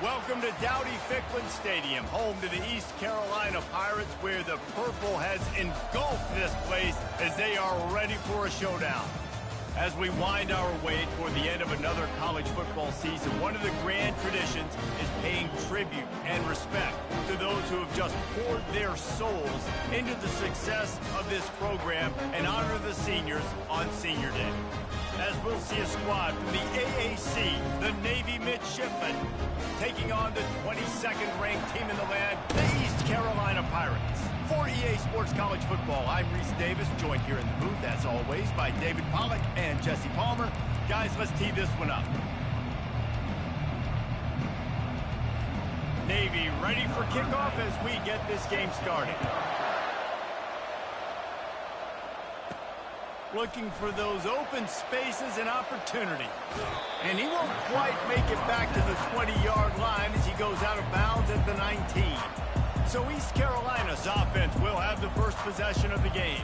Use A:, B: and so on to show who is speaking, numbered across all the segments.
A: Welcome to Dowdy-Ficklin Stadium, home to the East Carolina Pirates, where the purple has engulfed this place as they are ready for a showdown. As we wind our way toward the end of another college football season, one of the grand traditions is paying tribute and respect to those who have just poured their souls into the success of this program and honor the seniors on Senior Day. As we'll see a squad from the AAC, the Navy Midshipman, taking on the 22nd ranked team in the land, the East Carolina Pirates. For EA Sports College Football, I'm Reese Davis, joined here in the booth, as always, by David Pollack and Jesse Palmer. Guys, let's tee this one up. Navy ready for kickoff as we get this game started. Looking for those open spaces and opportunity. And he won't quite make it back to the 20-yard line as he goes out of bounds at the 19. So East Carolina's offense will have the first possession of the game.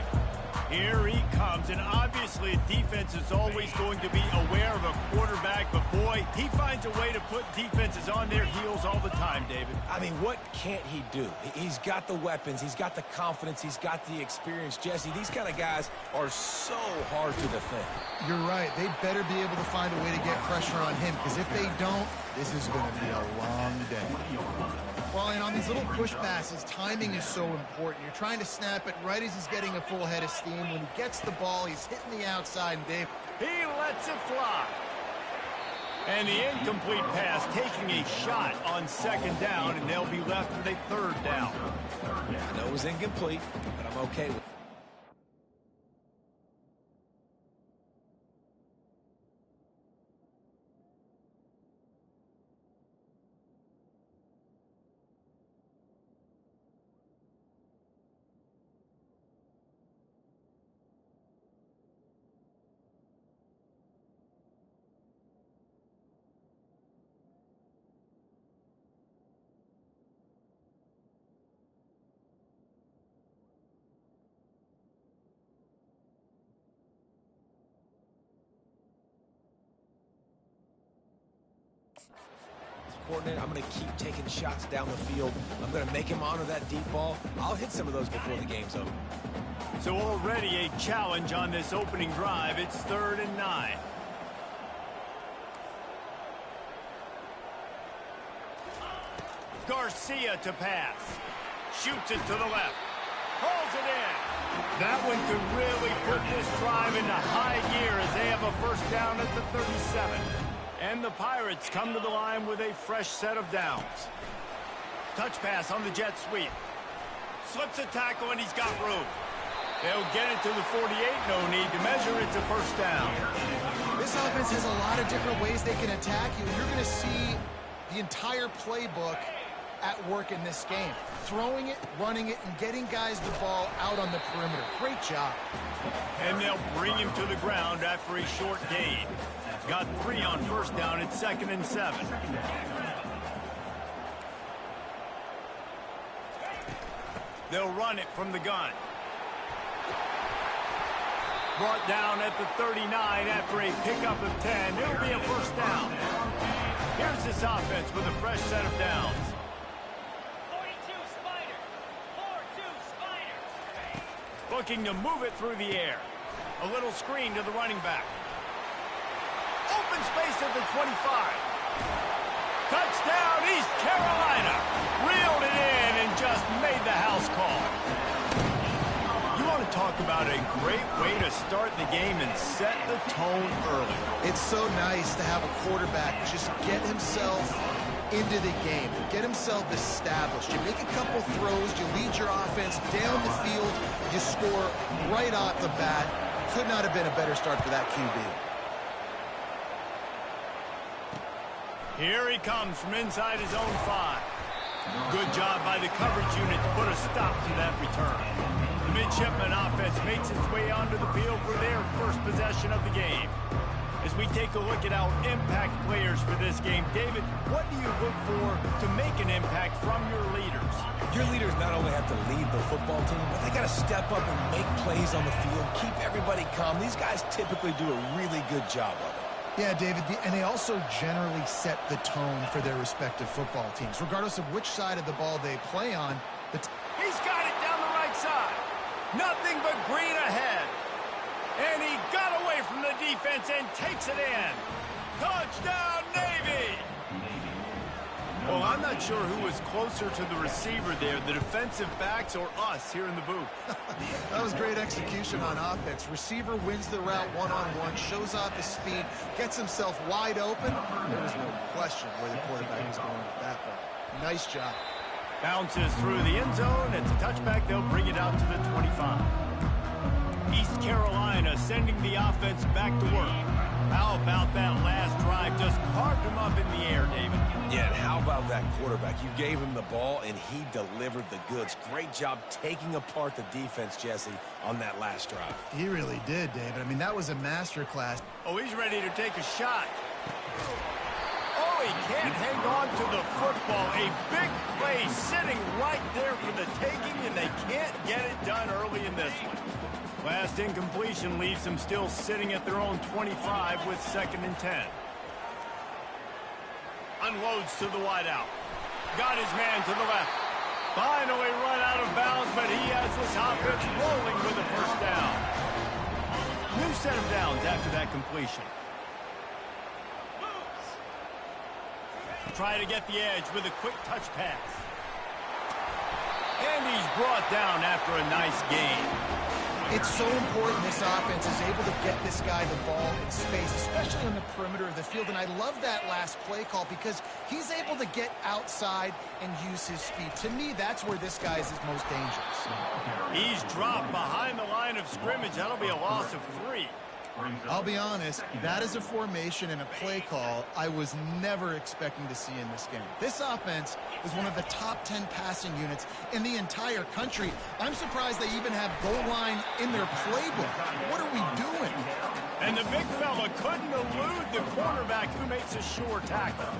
A: Here he comes, and obviously defense is always going to be aware of a quarterback, but boy, he finds a way to put defenses on their heels all the time, David.
B: I mean, what can't he do? He's got the weapons, he's got the confidence, he's got the experience. Jesse, these kind of guys are so hard to defend.
C: You're right. They better be able to find a way to get pressure on him, because if they don't, this is going to be a long day. Well, and on these little push passes, timing is so important. You're trying to snap it right as he's getting a full head of steam. When he gets the ball, he's hitting the outside, and Dave,
A: he lets it fly. And the incomplete pass taking a shot on second down, and they'll be left with a third down.
B: I know it was incomplete, but I'm okay with it. Coordinator, I'm going to keep taking shots down the field. I'm going to make him honor that deep ball. I'll hit some of those before the game's over.
A: So already a challenge on this opening drive. It's 3rd and 9. Garcia to pass. Shoots it to the left. Pulls it in. That one could really put this drive into high gear as they have a first down at the 37. And the Pirates come to the line with a fresh set of downs. Touch pass on the jet sweep. Slips a tackle, and he's got room. They'll get it to the 48. No need to measure. It's a first down.
C: this offense has a lot of different ways they can attack you. You're going to see the entire playbook at work in this game. Throwing it, running it, and getting guys the ball out on the perimeter. Great job.
A: And they'll bring him to the ground after a short gain. Got 3 on first down at 2nd and 7. They'll run it from the gun. Brought down at the 39 after a pickup of 10. It'll be a first down. Here's this offense with a fresh set of downs.
D: 42 Spider. 4-2 Spider.
A: Looking to move it through the air. A little screen to the running back. Open space at the 25. Touchdown, East Carolina. Reeled it in and just made the house call. You want to talk about a great way to start the game and set the tone early.
C: It's so nice to have a quarterback just get himself into the game, get himself established. You make a couple throws, you lead your offense down the field, you score right off the bat. Could not have been a better start for that QB.
A: Here he comes from inside his own 5. Good job by the coverage unit to put a stop to that return. The Midshipman offense makes its way onto the field for their first possession of the game. As we take a look at our impact players for this game, David, what do you look for to make an impact from your leaders?
B: Your leaders not only have to lead the football team, but they got to step up and make plays on the field, keep everybody calm. These guys typically do a really good job of it.
C: Yeah, David, and they also generally set the tone for their respective football teams. Regardless of which side of the ball they play on,
A: He's got it down the right side. Nothing but green ahead. And he got away from the defense and takes it in. Touchdown, Navy! Well, I'm not sure who was closer to the receiver there, the defensive backs or us here in the booth.
C: That was great execution on offense. Receiver wins the route one-on-one, shows off his speed, gets himself wide open. There was no question where the quarterback was going with that ball. Nice job.
A: Bounces through the end zone. It's a touchback. They'll bring it out to the 25. East Carolina sending the offense back to work. How about that last drive? Just carved him up in the air, David.
B: Yeah, and how about that quarterback? You gave him the ball, and he delivered the goods. Great job taking apart the defense, Jesse, on that last drive.
C: He really did, David. I mean, that was a masterclass.
A: Oh, he's ready to take a shot. Oh, he can't hang on to the football. A big play sitting right there for the taking, and they can't get it done early in this one. Last incompletion leaves them still sitting at their own 25 with 2nd and 10. Unloads to the wideout. Got his man to the left. Finally run out of bounds, but he has this offense rolling with a first down. New set of downs after that completion. Try to get the edge with a quick touch pass. And he's brought down after a nice gain.
C: It's so important this offense is able to get this guy the ball in space, especially on the perimeter of the field. And I love that last play call because he's able to get outside and use his speed. To me, that's where this guy is his most dangerous.
A: He's dropped behind the line of scrimmage. That'll be a loss of 3.
C: I'll be honest, that is a formation and a play call I was never expecting to see in this game. This offense is one of the top 10 passing units in the entire country. I'm surprised they even have goal line in their playbook. What are we doing?
A: And the big fella couldn't elude the cornerback who makes a sure tackle.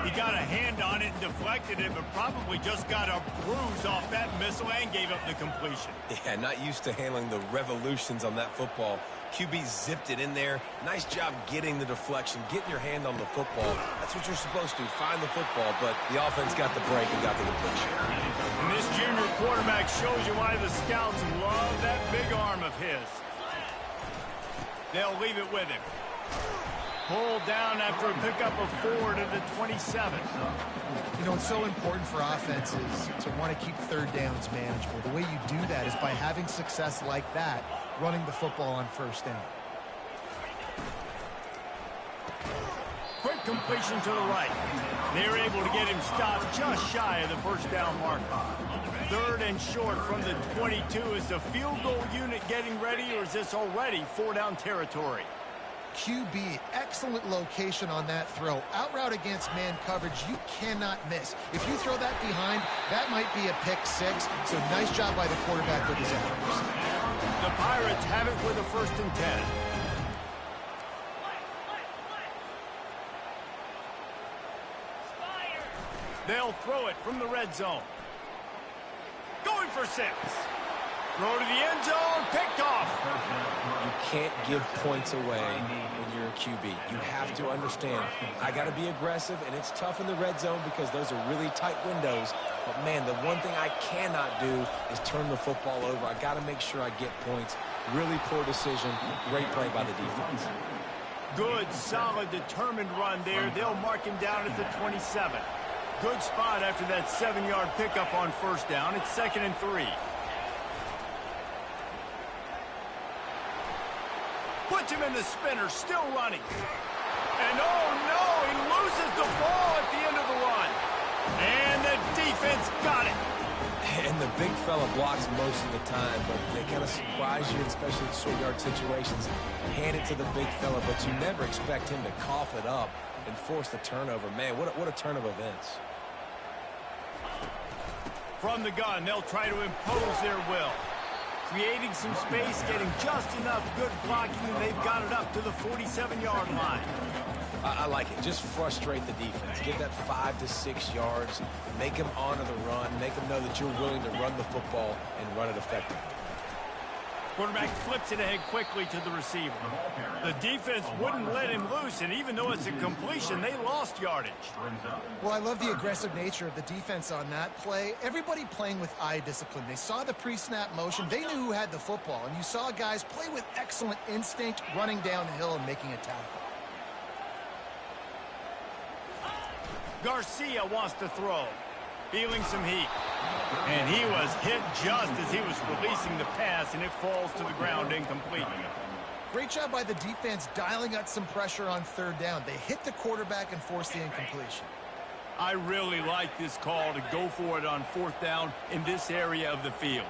A: He got a hand on it and deflected it, but probably just got a bruise off that missile and gave up the completion.
B: Yeah, not used to handling the revolutions on that football. QB zipped it in there. Nice job getting the deflection, getting your hand on the football. That's what you're supposed to, find the football, but the offense got the break and got the completion.
A: And this junior quarterback shows you why the scouts love that big arm of his. They'll leave it with him. Pulled down after a pickup of 4 to the 27.
C: You know, it's so important for offenses to want to keep third downs manageable. The way you do that is by having success like that, running the football on first down.
A: Quick completion to the right. They're able to get him stopped just shy of the first down marker. 3rd and short from the 22. Is the field goal unit getting ready, or is this already 4-down territory?
C: QB, excellent location on that throw. Out route against man coverage, you cannot miss. If you throw that behind, that might be a pick 6. So nice job by the quarterback with his accuracy.
A: The Pirates have it with a 1st and 10. They'll throw it from the red zone. Going for 6. Throw to the end zone, picked off.
B: You can't give points away when you're a QB. You have to understand, I got to be aggressive, and it's tough in the red zone because those are really tight windows. But, man, the one thing I cannot do is turn the football over. I got to make sure I get points. Really poor decision. Great play by the defense.
A: Good, solid, determined run there. They'll mark him down at the 27. Good spot after that 7-yard pickup on first down. It's 2nd and 3. Puts him in the spinner, still running. And oh no, he loses the ball at the end of the run. And the defense got it.
B: And the big fella blocks most of the time, but they kind of surprise you, especially in short yard situations. Hand it to the big fella, but you never expect him to cough it up and force the turnover. Man, what a turn of events.
A: From the gun, they'll try to impose their will. Creating some space, getting just enough good blocking, and they've got it up to the 47-yard line.
B: I like it. Just frustrate the defense. Get that 5 to 6 yards. Make them honor the run. Make them know that you're willing to run the football and run it effectively.
A: Quarterback flips it ahead quickly to the receiver. The defense wouldn't let him loose, and even though it's a completion, they lost yardage.
C: Well, I love the aggressive nature of the defense on that play. Everybody playing with eye discipline. They saw the pre-snap motion. They knew who had the football, and you saw guys play with excellent instinct, running down the hill and making a tackle.
A: Garcia wants to throw. Feeling some heat. And he was hit just as he was releasing the pass, and it falls to the ground incomplete.
C: Great job by the defense dialing up some pressure on third down. They hit the quarterback and forced the incompletion.
A: I really like this call to go for it on fourth down in this area of the field.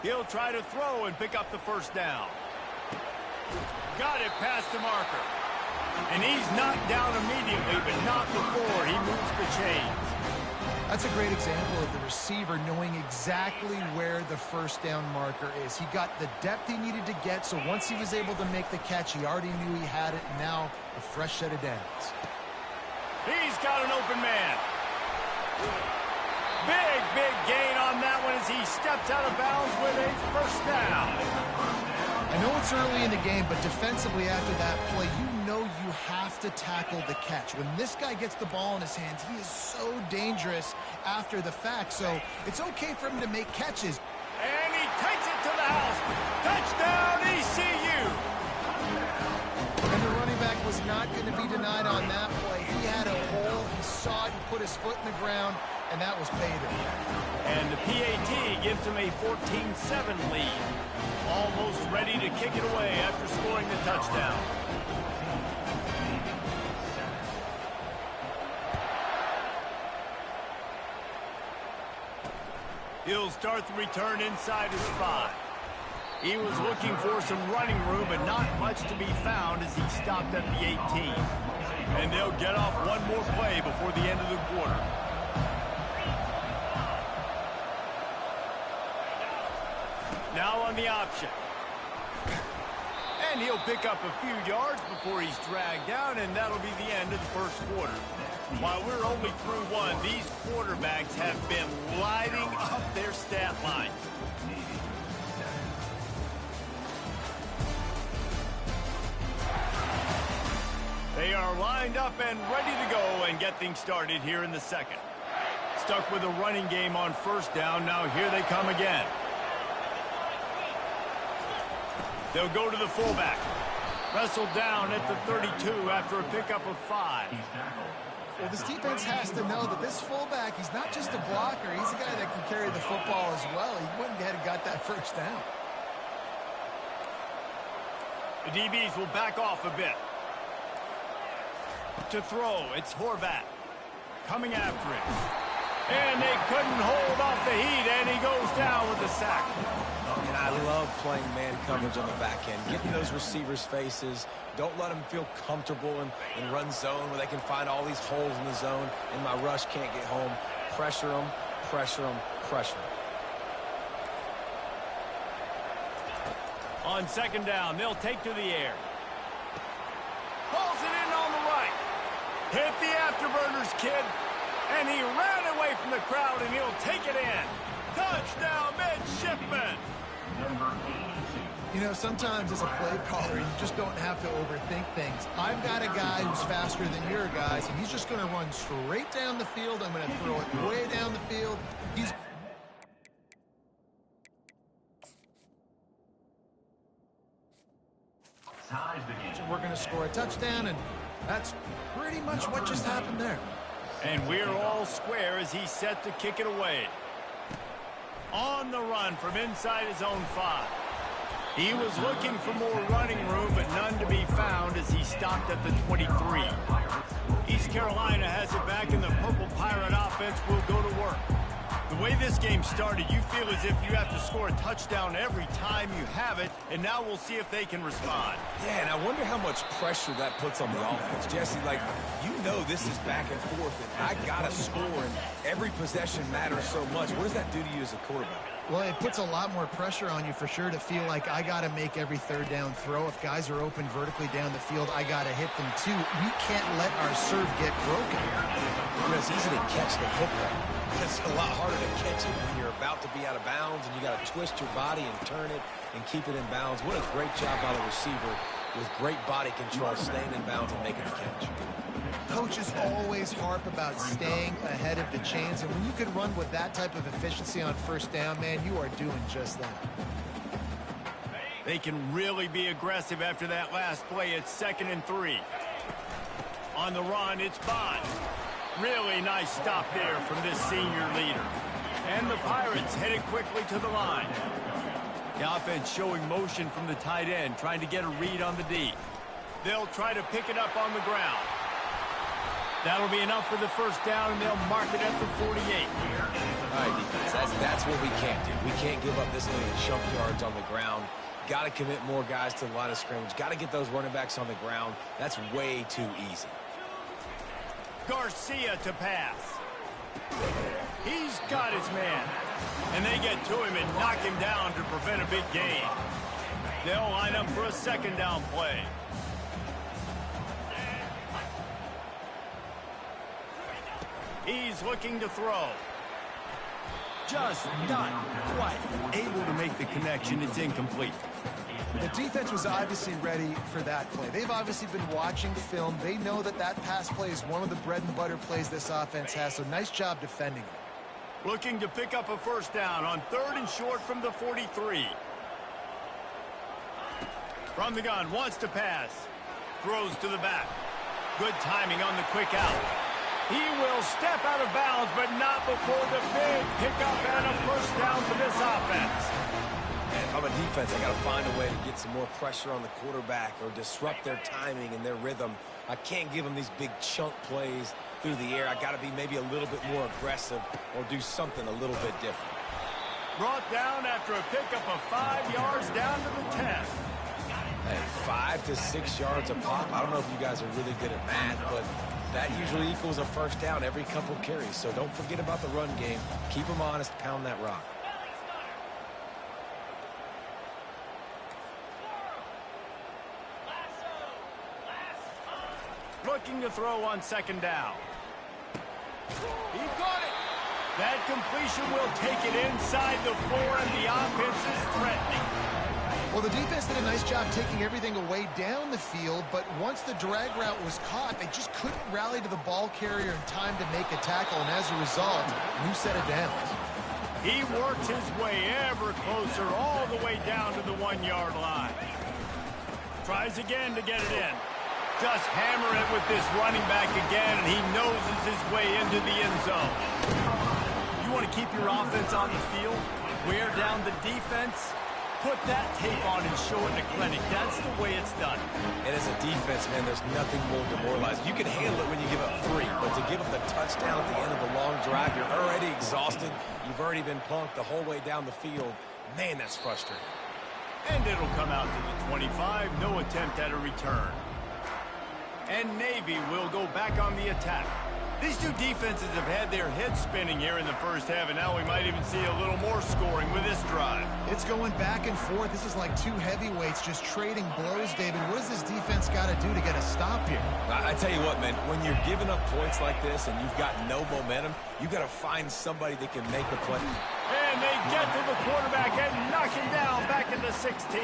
A: He'll try to throw and pick up the first down. Got it past the marker. And he's knocked down immediately, but not before he moves the chains.
C: That's a great example of the receiver knowing exactly where the first down marker is. He got the depth he needed to get, so once he was able to make the catch, he already knew he had it, and now a fresh set of downs.
A: He's got an open man. Big gain on that one as he steps out of bounds with a first down.
C: I know it's early in the game, but defensively after that play, you know you have to tackle the catch. When this guy gets the ball in his hands, he is so dangerous after the fact, so it's okay for him to make catches.
A: And he takes it to the house. Touchdown, ECU.
C: And the running back was not going to be denied on that play. He had a hole, he saw it, he put his foot in the ground, and that was pay dirt.
A: And the PAT gives him a 14-7 lead. Almost ready to kick it away after scoring the touchdown. He'll start the return inside his 5. He was looking for some running room, but not much to be found as he stopped at the 18. And they'll get off one more play before the end of the quarter. Now on the option. And he'll pick up a few yards before he's dragged down, and that'll be the end of the first quarter. While we're only through one, these quarterbacks have been lighting up their stat line. They are lined up and ready to go and get things started here in the second. Stuck with a running game on first down. Now here they come again. They'll go to the fullback. Wrestled down at the 32 after a pickup of 5.
C: Well, this defense has to know that this fullback, he's not just a blocker. He's a guy that can carry the football as well. He went ahead and got that first down.
A: The DBs will back off a bit. To throw, it's Horvat. Coming after it. And they couldn't hold off the heat, and he goes down with the sack.
B: And I love playing man coverage on the back end. Getting those receivers' faces. Don't let them feel comfortable in run zone where they can find all these holes in the zone and my rush can't get home. Pressure them, pressure them, pressure them.
A: On second down, they'll take to the air. Pulls it in on the right. Hit the afterburners, kid. And he ran away from the crowd, and he'll take it in. Touchdown, Midshipman.
C: You know, sometimes as a play caller, you just don't have to overthink things. I've got a guy who's faster than your guys, and he's just going to run straight down the field. I'm going to throw it way down the field. We're going to score a touchdown, and that's pretty much what just happened there.
A: And we're all square as he's set to kick it away. On the run from inside his own 5. He was looking for more running room, but none to be found as he stopped at the 23. East Carolina has it back, and the Purple Pirate offense will go to work. The way this game started, you feel as if you have to score a touchdown every time you have it, and now we'll see if they can respond.
B: Yeah, and I wonder how much pressure that puts on the offense. Jesse, like, you know this is back and forth, and I got to score, and every possession matters so much. What does that do to you as a quarterback?
C: Well, it puts a lot more pressure on you for sure to feel like I got to make every third down throw. If guys are open vertically down the field, I got to hit them too. We can't let our serve get broken.
B: It's easy to catch the football. It's a lot harder to catch it when you're about to be out of bounds and you got to twist your body and turn it and keep it in bounds. What a great job by the receiver with great body control, staying in bounds and making the catch.
C: Coaches always harp about staying ahead of the chains, and when you can run with that type of efficiency on first down, man, you are doing just that.
A: They can really be aggressive after that last play. It's 2nd and 3. On the run, it's Bond. Really nice stop there from this senior leader. And the Pirates headed quickly to the line. The offense showing motion from the tight end, trying to get a read on the D. They'll try to pick it up on the ground. That'll be enough for the first down, and they'll mark it at the 48.
B: All right, defense, that's what we can't do. We can't give up this many chunk yards on the ground. Got to commit more guys to the line of scrimmage. Got to get those running backs on the ground. That's way too easy.
A: Garcia to pass. He's got his man. And they get to him and knock him down to prevent a big gain. They'll line up for a 2nd down play. He's looking to throw. Just not quite able to make the connection. It's incomplete.
C: The defense was obviously ready for that play. They've obviously been watching film. They know that that pass play is one of the bread and butter plays this offense has, so nice job defending it.
A: Looking to pick up a first down on 3rd and short from the 43. From the gun, wants to pass. Throws to the back. Good timing on the quick out. He will step out of bounds, but not before the big pickup and a first down for this offense.
B: And if I'm a defense, I got to find a way to get some more pressure on the quarterback or disrupt their timing and their rhythm. I can't give them these big chunk plays through the air. I got to be maybe a little bit more aggressive or do something a little bit different.
A: Brought down after a pickup of 5 yards down to the 10.
B: Hey, 5 to 6 yards a pop. I don't know if you guys are really good at math, but that usually equals a first down every couple carries. So don't forget about the run game. Keep them honest, pound that rock.
A: Looking to throw on 2nd down. He got it. That completion will take it inside the 4, and the offense is threatening.
C: Well, the defense did a nice job taking everything away down the field, but once the drag route was caught, they just couldn't rally to the ball carrier in time to make a tackle, and as a result, new set of downs.
A: He works his way ever closer all the way down to the 1-yard line. Tries again to get it in. Just hammer it with this running back again, and he noses his way into the end zone. You want to keep your offense on the field? Wear down the defense? Put that tape on and show it in the clinic. That's the way it's done.
B: And as a defense, man, there's nothing more demoralizing. You can handle it when you give up 3, but to give up the touchdown at the end of a long drive, you're already exhausted. You've already been punked the whole way down the field. Man, that's frustrating.
A: And it'll come out to the 25. No attempt at a return. And Navy will go back on the attack. These two defenses have had their heads spinning here in the first half, and now we might even see a little more scoring with this drive.
C: It's going back and forth. This is like two heavyweights just trading blows, David. What does this defense got to do to get a stop here?
B: I tell you what, man, when you're giving up points like this and you've got no momentum, you got to find somebody that can make a play.
A: And they get to the quarterback and knock him down back at the 16.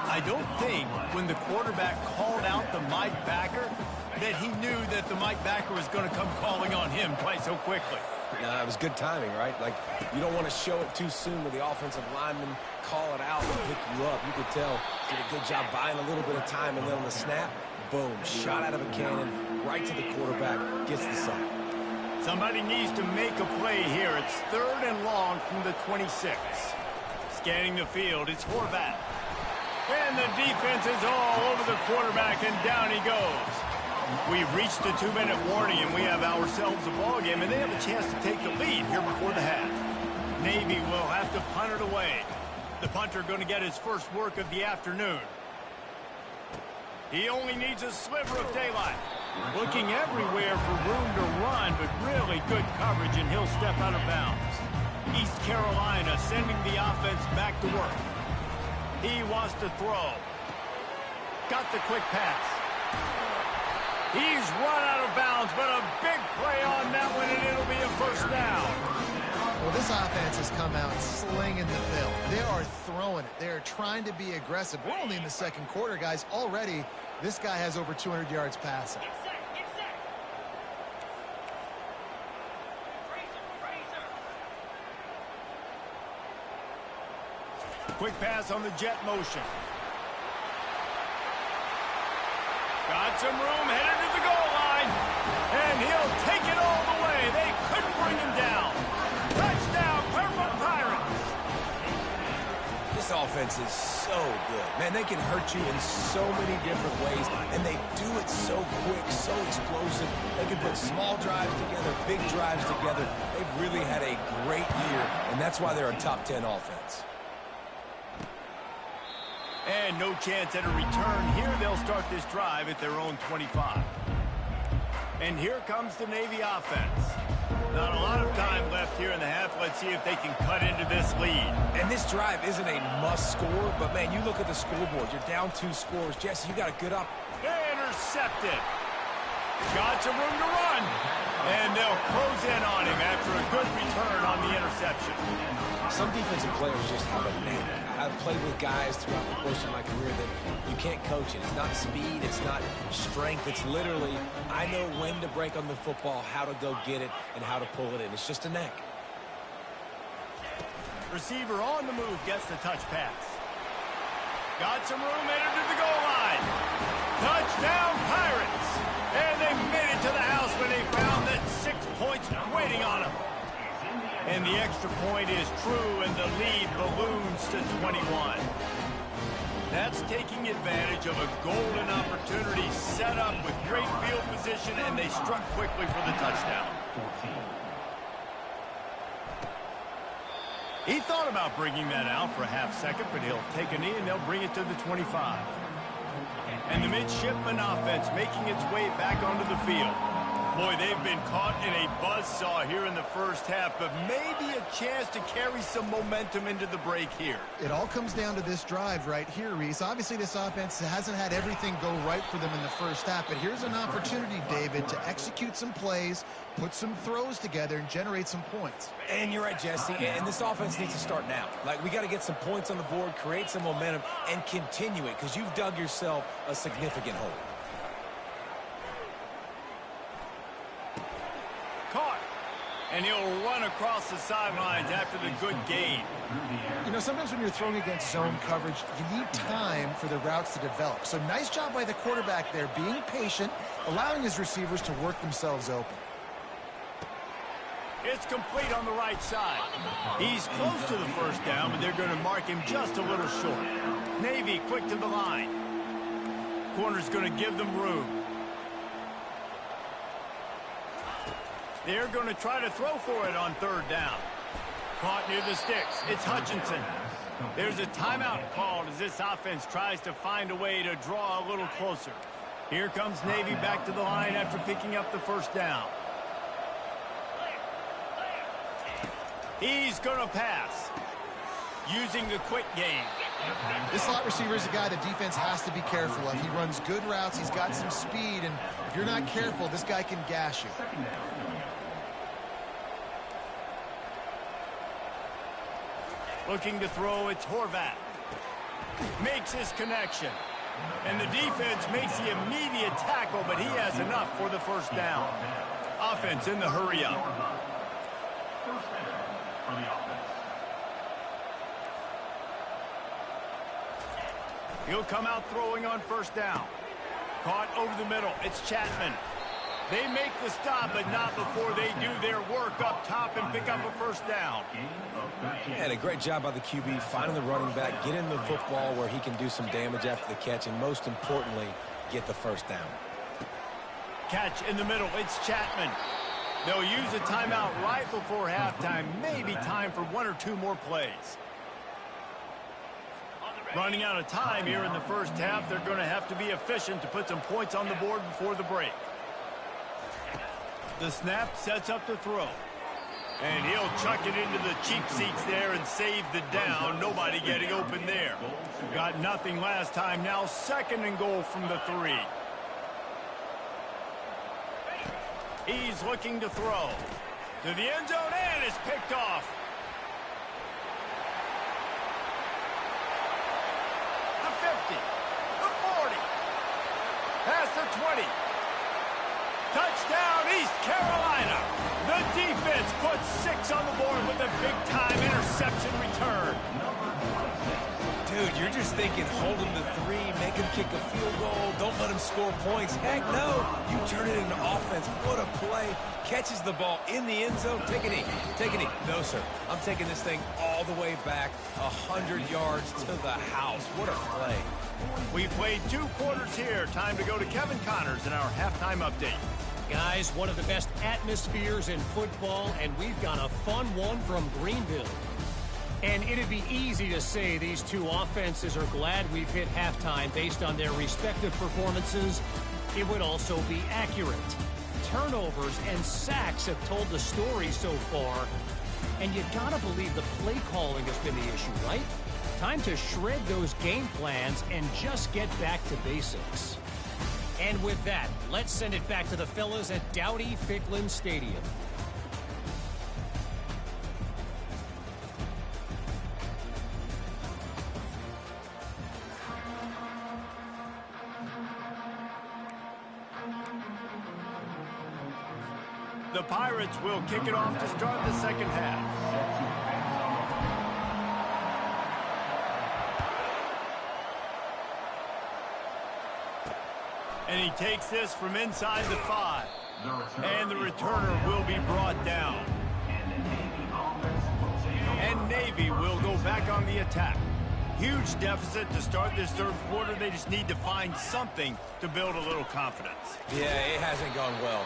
A: I don't think when the quarterback called out the Mike backer that he knew that the Mike backer was going to come calling on him quite so quickly.
B: Nah, it was good timing, right? Like, you don't want to show it too soon with the offensive lineman call it out and pick you up. You could tell did a good job buying a little bit of time, and then on the snap, boom, shot out of a cannon, right to the quarterback, gets the sack.
A: Somebody needs to make a play here. It's 3rd and long from the 26. Scanning the field, it's Horvat. And the defense is all over the quarterback, and down he goes. We've reached the 2-minute warning, and we have ourselves a ball game, and they have a chance to take the lead here before the half. Navy will have to punt it away. The punter going to get his first work of the afternoon. He only needs a sliver of daylight. Looking everywhere for room to run, but really good coverage, and he'll step out of bounds. East Carolina sending the offense back to work. He wants to throw. Got the quick pass. He's run out of bounds, but a big play on that one, and it'll be a first down.
C: Well, this offense has come out slinging the bill. They are throwing it. They are trying to be aggressive. We're only in the second quarter, guys. Already, this guy has over 200 yards passing.
D: Get set, get set. Razor.
A: Quick pass on the jet motion. Got some room, headed to the goal line. And he'll take it all the way. They couldn't bring him down. Touchdown, Purple Pirates.
B: This offense is so good. Man, they can hurt you in so many different ways, and they do it so quick, so explosive. They can put small drives together, big drives together. They've really had a great year, and that's why they're a top 10 offense.
A: And no chance at a return here. They'll start this drive at their own 25. And here comes the Navy offense. Not a lot of time left here in the half. Let's see if they can cut into this lead.
B: And this drive isn't a must score, but man, you look at the scoreboard. You're down 2 scores. Jesse, you got a good up.
A: Intercepted. Got some room to run. And they'll close in on him after a good return on the interception.
B: Some defensive players just have a knack. I've played with guys throughout the course of my career that you can't coach it. It's not speed, it's not strength. It's literally, I know when to break on the football, how to go get it, and how to pull it in. It's just a knack.
A: Receiver on the move gets the touch pass. Got some room, headed to the goal line. Touchdown, Pirates. And they made it to the house when they found that 6 points waiting on them. And the extra point is true, and the lead balloons to 21. That's taking advantage of a golden opportunity set up with great field position, and they struck quickly for the touchdown. He thought about bringing that out for a half second, but he'll take a knee, and they'll bring it to the 25. And the Midshipman offense making its way back onto the field. Boy, they've been caught in a buzzsaw here in the first half, but maybe a chance to carry some momentum into the break here.
C: It all comes down to this drive right here, Reese. Obviously, this offense hasn't had everything go right for them in the first half, but here's an opportunity, David, to execute some plays, put some throws together, and generate some points.
B: And you're right, Jesse, and this offense needs to start now. Like, we got to get some points on the board, create some momentum, and continue it, because you've dug yourself a significant hole.
A: Caught. And he'll run across the sidelines after the good gain.
C: You know, sometimes when you're throwing against zone coverage, you need time for the routes to develop. So nice job by the quarterback there, being patient, allowing his receivers to work themselves open.
A: It's complete on the right side. He's close to the first down, but they're going to mark him just a little short. Navy quick to the line. Corner's going to give them room. They're going to try to throw for it on third down. Caught near the sticks. It's Hutchinson. There's a timeout called as this offense tries to find a way to draw a little closer. Here comes Navy back to the line after picking up the first down. He's going to pass. Using the quick game.
C: This slot receiver is a guy the defense has to be careful of. He runs good routes. He's got some speed, and if you're not careful, this guy can gash you.
A: Looking to throw, it's Horvat. Makes his connection. And the defense makes the immediate tackle, but he has enough for the first down. Offense in the hurry up. He'll come out throwing on first down. Caught over the middle. It's Chapman. They make the stop, but not before they do their work up top and pick up a first down.
B: And a great job by the QB, finding the running back, getting the football where he can do some damage after the catch, and most importantly, get the first down.
A: Catch in the middle. It's Chapman. They'll use a timeout right before halftime. Maybe time for 1 or 2 more plays. Running out of time here in the first half. They're going to have to be efficient to put some points on the board before the break. The snap sets up the throw. And he'll chuck it into the cheap seats there and save the down. Nobody getting open there. Got nothing last time. Now 2nd and goal from the 3. He's looking to throw. To the end zone and it's picked off. The 50. The 40. Past the 20. Touchdown, East Carolina. The defense puts 6 on the board with a big-time interception return.
B: Dude, you're just thinking, hold him to 3, make him kick a field goal, don't let him score points. Heck no, you turn it into offense. What a play. Catches the ball in the end zone. Take a knee. Take a knee. No, sir. I'm taking this thing all the way back 100 yards to the house. What a play.
A: We played 2 quarters here. Time to go to Kevin Connors in our halftime update.
E: Guys, one of the best atmospheres in football, and we've got a fun one from Greenville. And it'd be easy to say these two offenses are glad we've hit halftime based on their respective performances. It would also be accurate. Turnovers and sacks have told the story so far. And you gotta believe the play calling has been the issue, right? Time to shred those game plans and just get back to basics. And with that, let's send it back to the fellas at Dowdy-Ficklin Stadium.
A: The Pirates will kick it off to start the second half. And he takes this from inside the 5. And the returner will be brought down. And Navy will go back on the attack. Huge deficit to start this 3rd quarter. They just need to find something to build a little confidence.
B: Yeah, it hasn't gone well.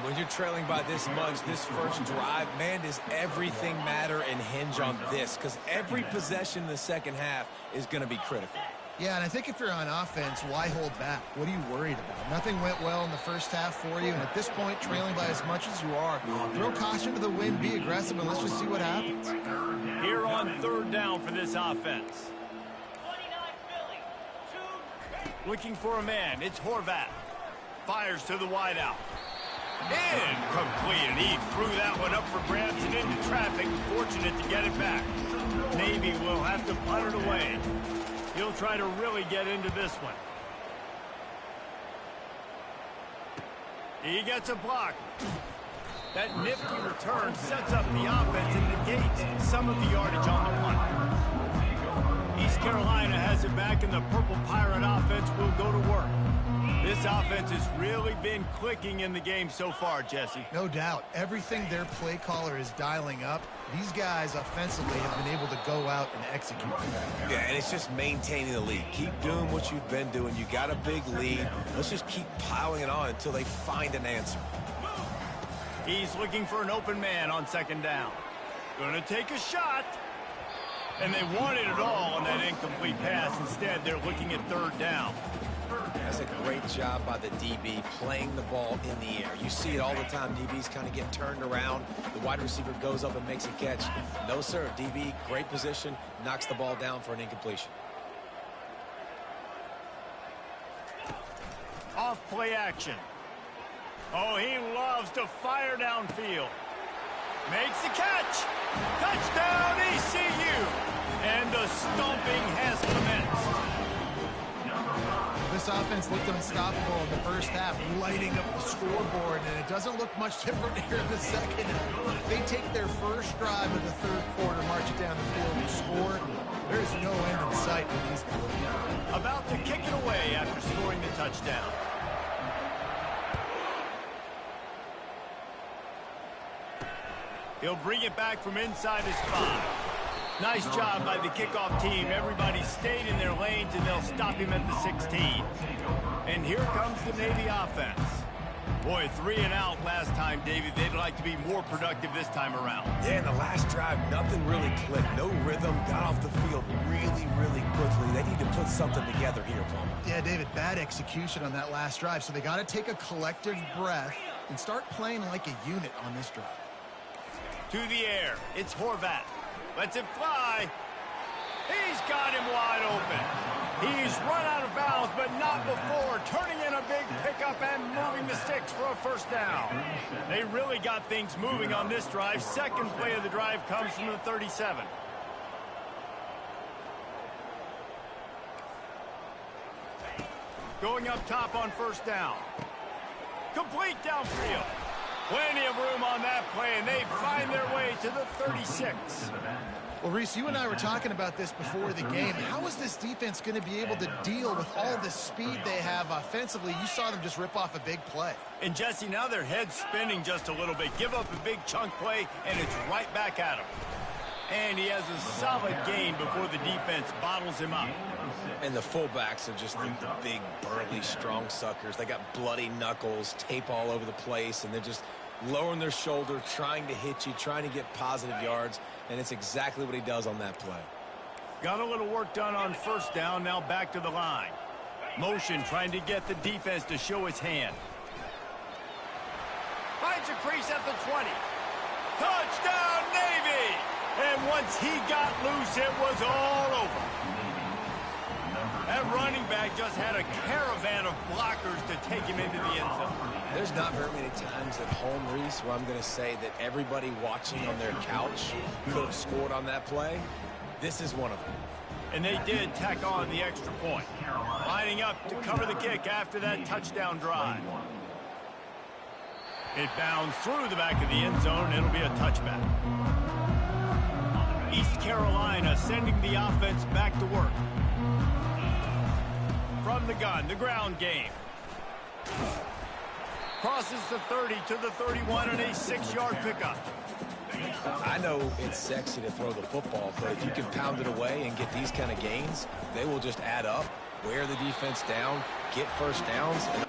B: When you're trailing by this much, this first drive, man, does everything matter and hinge on this? Because every possession in the second half is going to be critical.
C: Yeah, and I think if you're on offense, why hold back? What are you worried about? Nothing went well in the first half for you, and at this point, trailing by as much as you are, throw caution to the wind, be aggressive, and let's just see what happens.
A: Here on 3rd down for this offense.
D: 29 Philly. 2.
A: Looking for a man. It's Horvat. Fires to the wideout. Incomplete, and he threw that one up for grabs and into traffic. Fortunate to get it back. Navy will have to punt it away. He'll try to really get into this one. He gets a block. That nifty return sets up the offense and negates some of the yardage on the punt. East Carolina has it back, and the Purple Pirate offense will go to work. This offense has really been clicking in the game so far, Jesse.
C: No doubt. Everything their play caller is dialing up, these guys offensively have been able to go out and execute.
B: Yeah, and it's just maintaining the lead. Keep doing what you've been doing. You got a big lead. Let's just keep piling it on until they find an answer.
A: He's looking for an open man on 2nd down. Gonna take a shot. And they wanted it all on that incomplete pass. Instead, they're looking at 3rd down.
B: That's a great job by the DB playing the ball in the air. You see it all the time. DBs kind of get turned around. The wide receiver goes up and makes a catch. No, sir. DB, great position, knocks the ball down for an incompletion.
A: Off play action. Oh, he loves to fire downfield. Makes the catch. Touchdown, ECU. And the stomping has commenced.
C: This offense looked unstoppable in the first half, lighting up the scoreboard, and it doesn't look much different here in the second. They take their first drive of the 3rd quarter, march it down the field, and score. There's no end in sight for these guys.
A: About to kick it away after scoring the touchdown. He'll bring it back from inside his 5. Nice job by the kickoff team. Everybody stayed in their lanes, and they'll stop him at the 16. And here comes the Navy offense. Boy, 3 and out last time, David. They'd like to be more productive this time around.
B: Yeah, in the last drive, nothing really clicked. No rhythm. Got off the field really, really quickly. They need to put something together here, Palmer.
C: Yeah, David, bad execution on that last drive, so they got to take a collective breath and start playing like a unit on this drive.
A: To the air. It's Horvat. Lets it fly. He's got him wide open. He's run out of bounds, but not before turning in a big pickup and moving the sticks for a first down. They really got things moving on this drive. Second play of the drive comes from the 37. Going up top on first down. Complete downfield. Plenty of room on that play, and they find their way to the 36.
C: Well, Reese, you and I were talking about this before the game. How is this defense going to be able to deal with all the speed they have offensively? You saw them just rip off a big play.
A: And, Jesse, now their head's spinning just a little bit. Give up a big chunk play, and it's right back at him. And he has a solid gain before the defense bottles him up.
B: And the fullbacks are just the big, burly, strong suckers. They got bloody knuckles, tape all over the place, and they're just lowering their shoulder, trying to hit you, trying to get positive yards, and it's exactly what he does on that play.
A: Got a little work done on first down, now back to the line. Motion trying to get the defense to show his hand. Finds a crease at the 20. Touchdown, Navy! And once he got loose, it was all over. That running back just had a caravan of blockers to take him into the end zone.
B: There's not very many times at home, Reese, where I'm going to say that everybody watching on their couch could have scored on that play. This is one of them.
A: And they did tack on the extra point. Lining up to cover the kick after that touchdown drive. It bounds through the back of the end zone, and it'll be a touchback. East Carolina sending the offense back to work. From the gun, the ground game. Crosses the 30 to the 31 and a 6-yard pickup.
B: I know it's sexy to throw the football, but if you can pound it away and get these kind of gains, they will just add up, wear the defense down, get first downs. And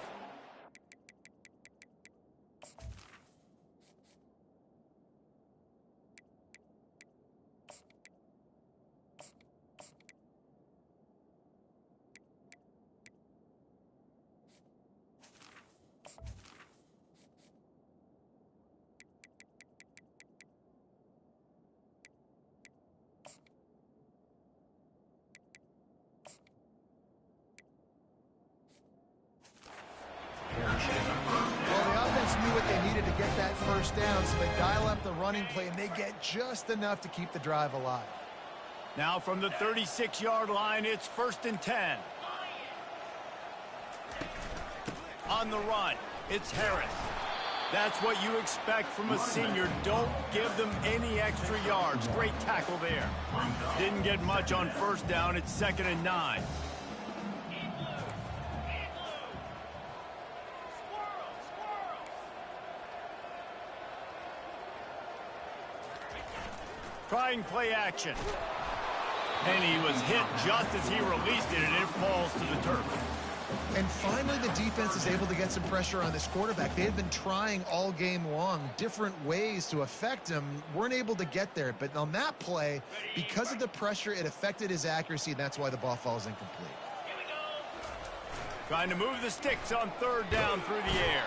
C: first down, so they dial up the running play, and they get just enough to keep the drive alive.
A: Now from the 36-yard line, it's 1st and 10. On the run, it's Harris. That's what you expect from a senior. Don't give them any extra yards. Great tackle there. Didn't get much on first down. It's 2nd and 9. Trying play action. And he was hit just as he released it, and it falls to the turf.
C: And finally, the defense is able to get some pressure on this quarterback. They had been trying all game long different ways to affect him. Weren't able to get there. But on that play, because of the pressure, it affected his accuracy, and that's why the ball falls incomplete.
A: Trying to move the sticks on 3rd down through the air.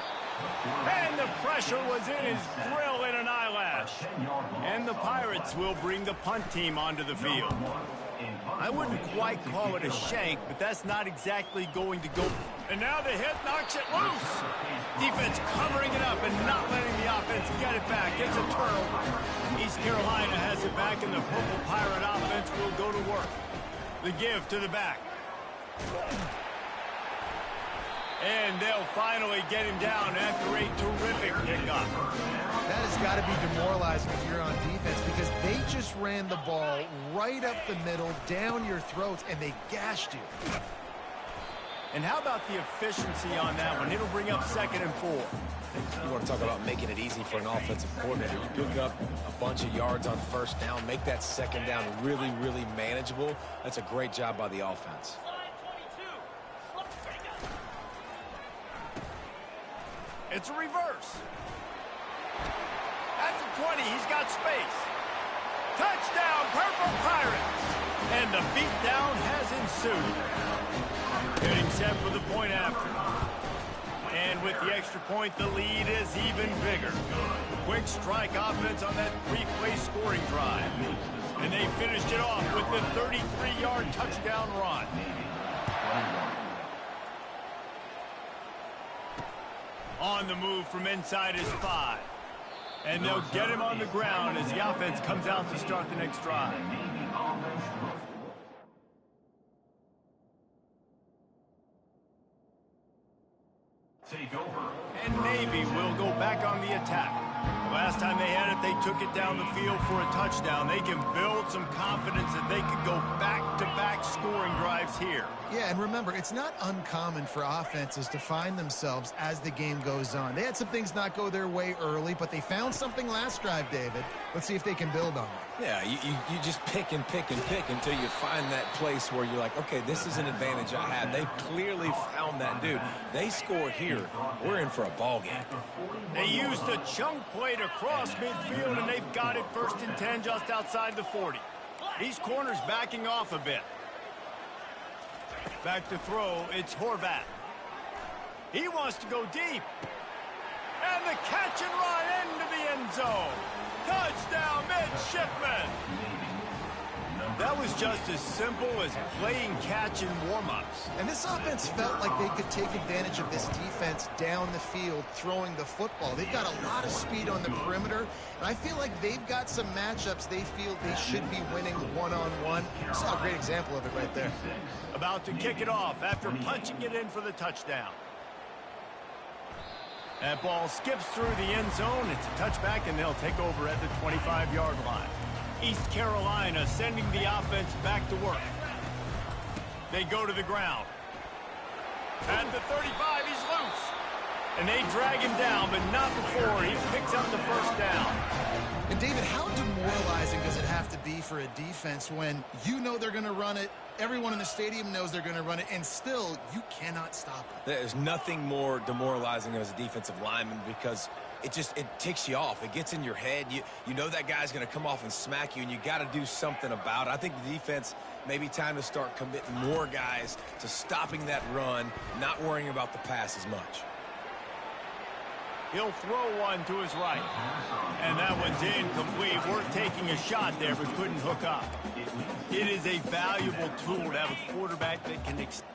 A: And the pressure was in his grill in an eyelash. And the Pirates will bring the punt team onto the field. I wouldn't quite call it a shank, but that's not exactly going to go. And now the hit knocks it loose. Defense covering it up and not letting the offense get it back. It's a turnover. East Carolina has it back, and the Purple Pirate offense will go to work. The give to the back. And they'll finally get him down after a terrific pickup.
C: That has got to be demoralizing if you're on defense, because they just ran the ball right up the middle, down your throats, and they gashed you.
A: And how about the efficiency on that one? It'll bring up 2nd and 4.
B: You want to talk about making it easy for an offensive coordinator. You pick up a bunch of yards on first down, make that 2nd down really, really manageable. That's a great job by the offense.
A: It's a reverse. At the 20, he's got space. Touchdown, Purple Pirates. And the beatdown has ensued. Getting set for the point after. And with the extra point, the lead is even bigger. Quick quick strike offense on that three-play scoring drive. And they finished it off with the 33-yard touchdown run. On the move from inside his 5. And they'll get him on the ground as the offense comes out to start the next drive.
F: Take over.
A: And Navy will go back on the attack. Last time they had it, they took it down the field for a touchdown. They can build some confidence that they could go back-to-back scoring drives here.
C: Yeah, and remember, it's not uncommon for offenses to find themselves as the game goes on. They had some things not go their way early, but they found something last drive, David. Let's see if they can build on it.
B: Yeah, you just pick and pick and pick until you find that place where you're like, okay, this is an advantage I have. They clearly found that, dude. They score here, we're in for a ball game.
A: They used a chunk play to cross midfield, and they've got it 1st and 10 just outside the 40. These corners backing off a bit. Back to throw, it's Horvat. He wants to go deep. And the catch and run into the end zone. Touchdown, Midshipman. That was just as simple as playing catch in warm-ups.
C: And this offense felt like they could take advantage of this defense down the field throwing the football. They've got a lot of speed on the perimeter, and I feel like they've got some matchups they feel they should be winning one-on-one. Saw a great example of it right there.
A: About to kick it off after punching it in for the touchdown. That ball skips through the end zone. It's a touchback, and they'll take over at the 25-yard line. East Carolina sending the offense back to work. They go to the ground. At the 35, he's loose. And they drag him down, but not before he picks up the first down.
C: And David, how demoralizing does it have to be for a defense when you know they're going to run it, everyone in the stadium knows they're going to run it, and still you cannot stop it?
B: There's nothing more demoralizing as a defensive lineman because it ticks you off. It gets in your head. You know that guy's going to come off and smack you, and you got to do something about it. I think the defense maybe time to start committing more guys to stopping that run, not worrying about the pass as much.
A: He'll throw one to his right. And that one's incomplete. Worth taking a shot there, but couldn't hook up. It is a valuable tool to have a quarterback that can extend.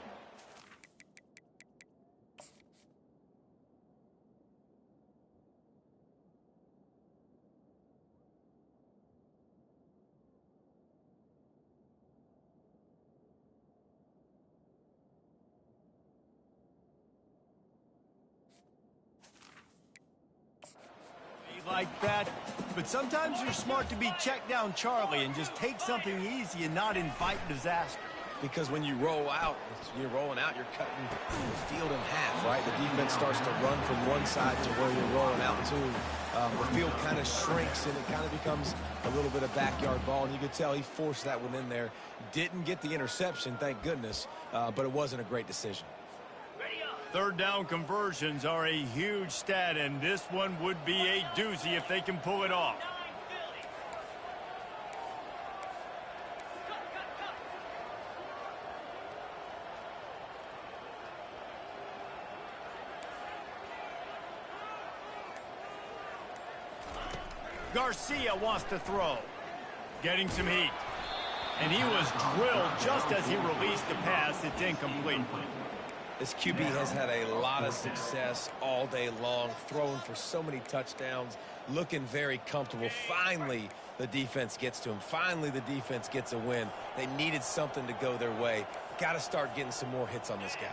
A: Like that, but sometimes you're smart to be check down Charlie and just take something easy and not invite disaster.
B: Because when you roll out, you're rolling out, you're cutting the field in half, right? The defense starts to run from one side to where you're rolling out to. The field kind of shrinks and it kind of becomes a little bit of backyard ball, and you could tell he forced that one in there. Didn't get the interception, thank goodness, but it wasn't a great decision.
A: Third down conversions are a huge stat, and this one would be a doozy if they can pull it off. Garcia wants to throw. Getting some heat. And he was drilled just as he released the pass. It's incomplete.
B: This QB has had a lot of success all day long, throwing for so many touchdowns, looking very comfortable. Finally, the defense gets to him. Finally, the defense gets a win. They needed something to go their way. Got to start getting some more hits on this guy.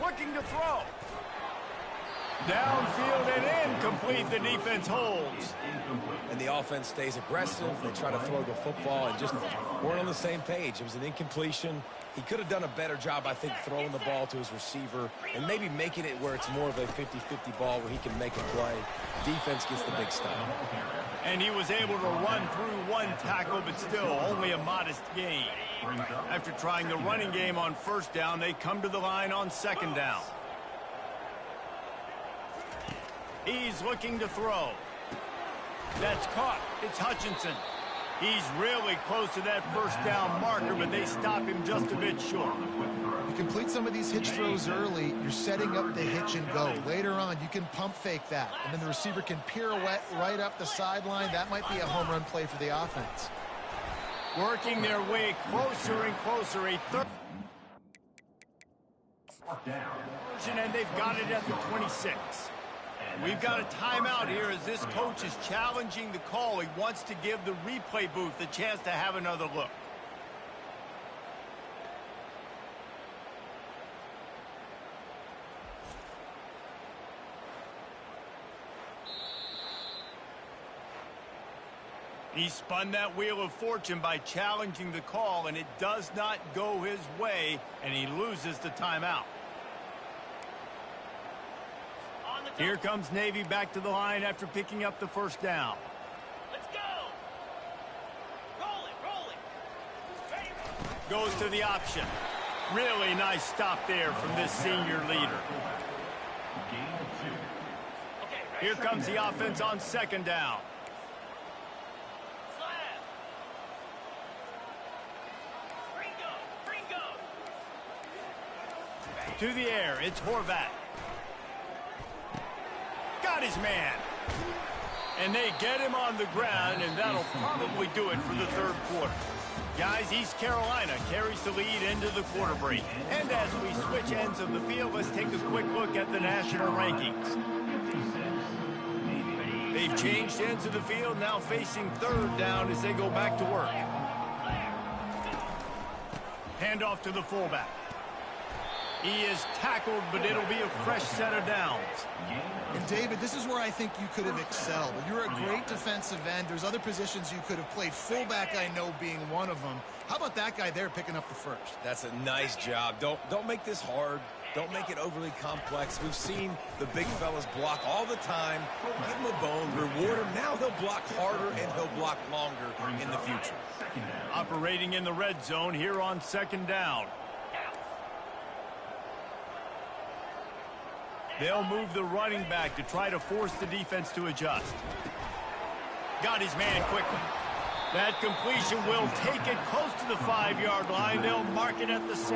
A: Looking to throw. Downfield and incomplete. The defense holds.
B: And the offense stays aggressive. They try to throw the football and just weren't on the same page. It was an incompletion. He could have done a better job, I think, throwing the ball to his receiver and maybe making it where it's more of a 50-50 ball where he can make a play. Defense gets the big stop.
A: And he was able to run through one tackle, but still only a modest gain. After trying the running game on first down, they come to the line on second down. He's looking to throw. That's caught. It's Hutchinson. He's really close to that first down marker, but they stop him just a bit short.
C: He completes made some of these hitch throws early, you're setting up the hitch and go. Later on, you can pump fake that, and then the receiver can pirouette right up the sideline. That might be a home run play for the offense.
A: Working their way closer and closer. A third down. And they've got it at the 26. We've got a timeout here as this coach is challenging the call. He wants to give the replay booth a chance to have another look. He spun that wheel of fortune by challenging the call, and it does not go his way, and he loses the timeout. Here comes Navy back to the line after picking up the first down.
D: Let's go. Roll it. Ready.
A: Goes to the option. Really nice stop there from this senior leader. Here comes the offense on second down. To the air, it's Horvat. Got his man. And they get him on the ground, and that'll probably do it for the third quarter. Guys, East Carolina carries the lead into the quarter break. And as we switch ends of the field, let's take a quick look at the national rankings. They've changed ends of the field, now facing third down as they go back to work. Handoff to the fullback. He is tackled, but it'll be a fresh set of downs.
C: And David, this is where I think you could have excelled. You're a great defensive end. There's other positions you could have played. Fullback, I know, being one of them. How about that guy there picking up the first?
B: That's a nice job. Don't make this hard. Don't make it overly complex. We've seen the big fellas block all the time. Give him a bone, reward him. Now he'll block harder and he'll block longer in the future.
A: Operating in the red zone here on second down. They'll move the running back to try to force the defense to adjust. Got his man quickly. That completion will take it close to the 5-yard line. They'll mark it at the 6.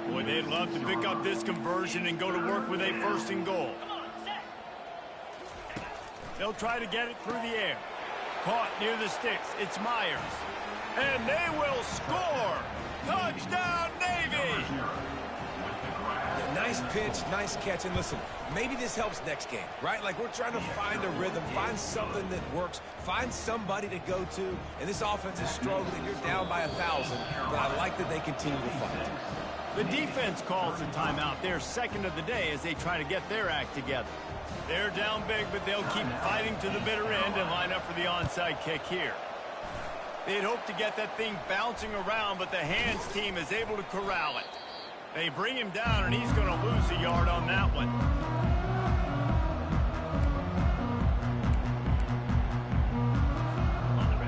A: Boy, they'd love to pick up this conversion and go to work with a first and goal. They'll try to get it through the air. Caught near the sticks. It's Myers. And they will score. Touchdown, Navy!
B: Nice pitch, nice catch, and listen, maybe this helps next game, right? Like we're trying to find a rhythm, find something that works, find somebody to go to, and this offense is struggling. You're down by 1,000, but I like that they continue to fight.
A: The defense calls the timeout. They're second of the day as they try to get their act together. They're down big, but they'll keep fighting to the bitter end and line up for the onside kick here. They'd hoped to get that thing bouncing around, but the hands team is able to corral it. They bring him down, and he's going to lose a yard on that one.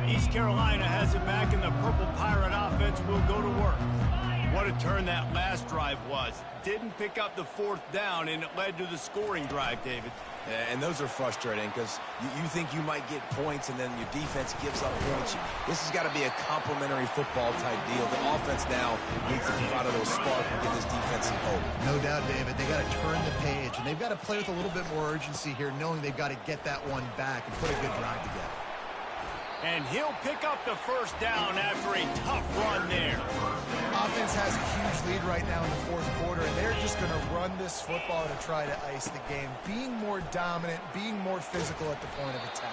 A: East Carolina has it back, and the Purple Pirate offense will go to work. What a turn that last drive was. Didn't pick up the fourth down, and it led to the scoring drive, David.
B: And those are frustrating because you think you might get points and then your defense gives up points. This has got to be a complementary football type deal. The offense now needs to provide a little spark and give this defense some hope.
C: No doubt, David. They got to turn the page, and they've got to play with a little bit more urgency here, knowing they've got to get that one back and put a good drive together.
A: And he'll pick up the first down after a tough run there.
C: Offense has a huge lead right now in the fourth quarter, and they're just going to run this football to try to ice the game. Being more dominant, being more physical at the point of attack.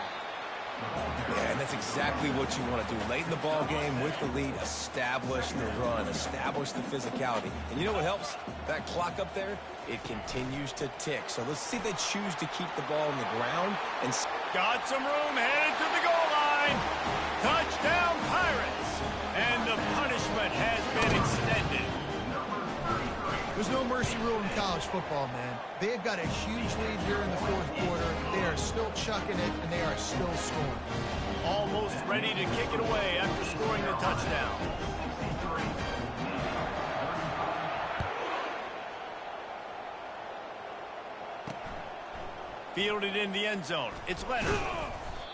B: Yeah, and that's exactly what you want to do. Late in the ball game with the lead, establish the run, establish the physicality. And you know what helps? That clock up there, it continues to tick. So let's see if they choose to keep the ball on the ground. And
A: got some room, headed to the goal line. Touchdown, Pirates. And the punishment has been extended.
C: There's no mercy rule in college football, man. They've got a huge lead here in the fourth quarter. They are still chucking it, and they are still scoring.
A: Almost ready to kick it away after scoring the touchdown. Fielded in the end zone. It's Leonard.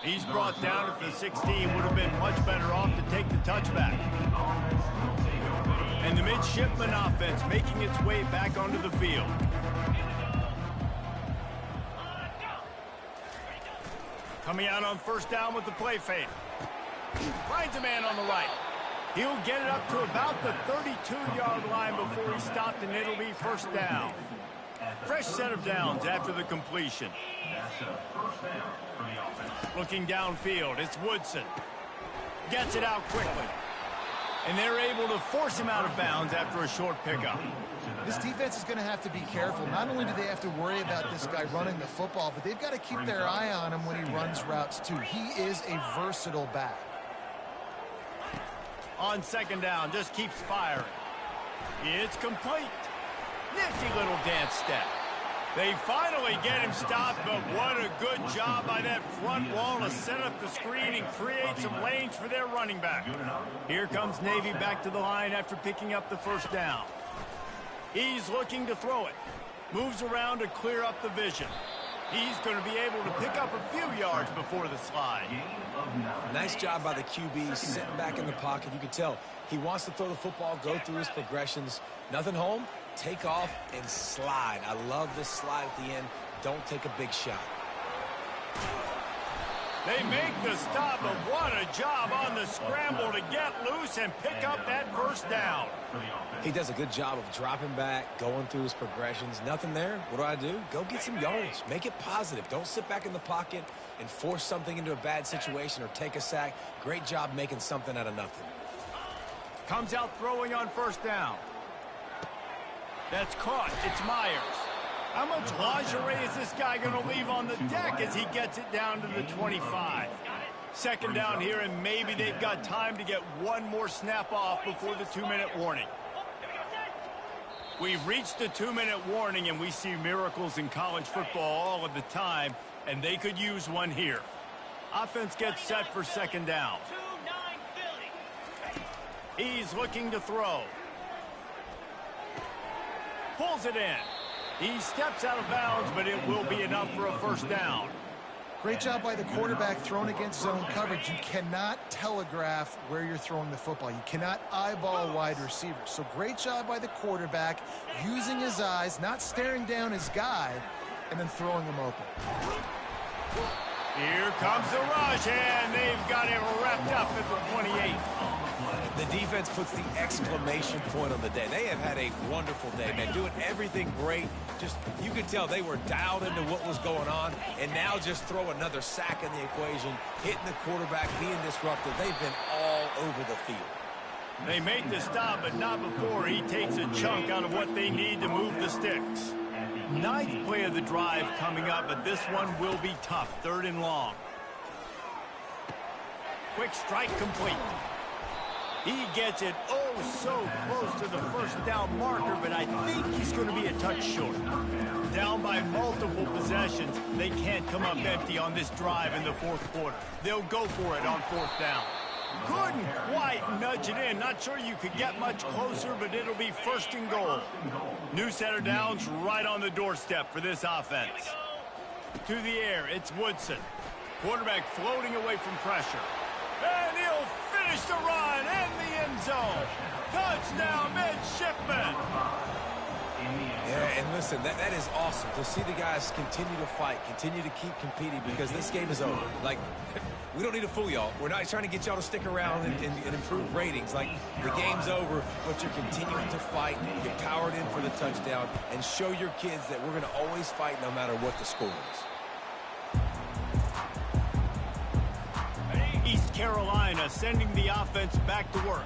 A: He's brought down at the 16. Would have been much better off to take the touchback. And the Midshipman offense making its way back onto the field. Coming out on first down with the play fake. Finds a man on the right. He'll get it up to about the 32-yard line before he's stopped, and it'll be first down. Fresh set of downs after the completion. Looking downfield, it's Woodson. Gets it out quickly. And they're able to force him out of bounds after a short pickup.
C: This defense is going to have to be careful. Not only do they have to worry about this guy running the football, but they've got to keep their eye on him when he runs routes too. He is a versatile back.
A: On second down, just keeps firing. It's complete. Nifty little dance step. They finally get him stopped, but what a good job by that front wall to set up the screen and create some lanes for their running back. Here comes Navy back to the line after picking up the first down. He's looking to throw it. Moves around to clear up the vision. He's going to be able to pick up a few yards before the slide.
B: Nice job by the QB, sitting back in the pocket. You can tell he wants to throw the football, go through his progressions. Nothing home, take off, and slide. I love this slide at the end. Don't take a big shot.
A: They make the stop, but what a job on the scramble to get loose and pick up that first down.
B: He does a good job of dropping back, going through his progressions. Nothing there. What do? Go get some yardage. Make it positive. Don't sit back in the pocket and force something into a bad situation or take a sack. Great job making something out of nothing.
A: Comes out throwing on first down. That's caught. It's Myers. How much lingerie is this guy going to leave on the deck as he gets it down to the 25? Second down here, and maybe they've got time to get one more snap off before the 2-minute warning. We've reached the 2-minute warning, and we see miracles in college football all of the time, and they could use one here. Offense gets set for second down. He's looking to throw. Pulls it in. He steps out of bounds, but it will be enough for a first down.
C: Great job by the quarterback thrown against zone coverage. You cannot telegraph where you're throwing the football. You cannot eyeball a wide receiver. So great job by the quarterback using his eyes, not staring down his guy, and then throwing him open.
A: Here comes the rush, and they've got him wrapped up at the 28.
B: The defense puts the exclamation point on the day. They have had a wonderful day, man, doing everything great. Just, you could tell they were dialed into what was going on, and now just throw another sack in the equation, hitting the quarterback, being disruptive. They've been all over the field.
A: They make the stop, but not before he takes a chunk out of what they need to move the sticks. Ninth play of the drive coming up, but this one will be tough. Third and long. Quick strike complete. He gets it so close to the first down marker, but I think he's going to be a touch short. Down by multiple possessions, they can't come up empty on this drive in the fourth quarter. They'll go for it on fourth down. Couldn't quite nudge it in. Not sure you could get much closer, but it'll be first and goal. New set of downs right on the doorstep for this offense. To the air, it's Woodson. Quarterback floating away from pressure. And he'll finish the run in the end zone. Touchdown, Midshipman.
B: Yeah, and listen, that is awesome to see the guys continue to fight, continue to keep competing, because this game is over. Like, we don't need to fool y'all. We're not trying to get y'all to stick around and improve ratings. Like, the game's over, but you're continuing to fight. You powered in for the touchdown, and show your kids that we're going to always fight no matter what the score is.
A: East Carolina sending the offense back to work.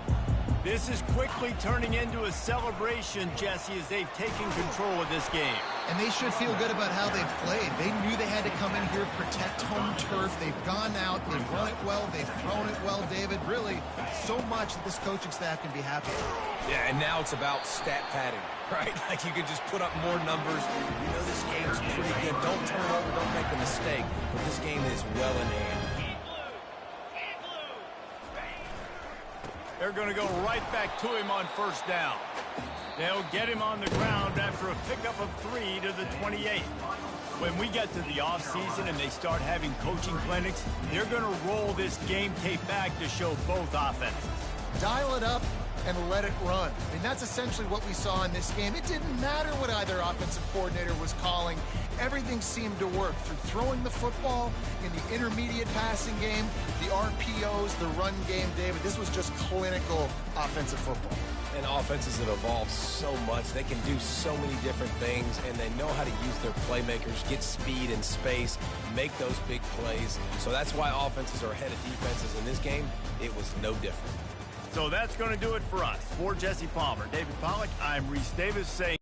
A: This is quickly turning into a celebration, Jesse, as they've taken control of this game.
C: And they should feel good about how they've played. They knew they had to come in here, protect home turf. They've gone out, they've run it well, they've thrown it well, David. Really, so much that this coaching staff can be happy with.
B: Yeah, and now it's about stat padding, right? Like, you could just put up more numbers. You know this game's pretty good. Don't turn over, don't make a mistake. But this game is well in hand.
A: They're going to go right back to him on first down. They'll get him on the ground after a pickup of 3 to the 28. When we get to the offseason and they start having coaching clinics, they're going to roll this game tape back to show both offenses.
C: Dial it up, and let it run. I mean, that's essentially what we saw in this game. It didn't matter what either offensive coordinator was calling. Everything seemed to work through throwing the football in the intermediate passing game, the RPOs, the run game, David. This was just clinical offensive football.
B: And offenses have evolved so much. They can do so many different things, and they know how to use their playmakers, get speed and space, make those big plays. So that's why offenses are ahead of defenses. In this game, it was no different.
A: So that's going to do it for us. For Jesse Palmer, David Pollack, I'm Reese Davis saying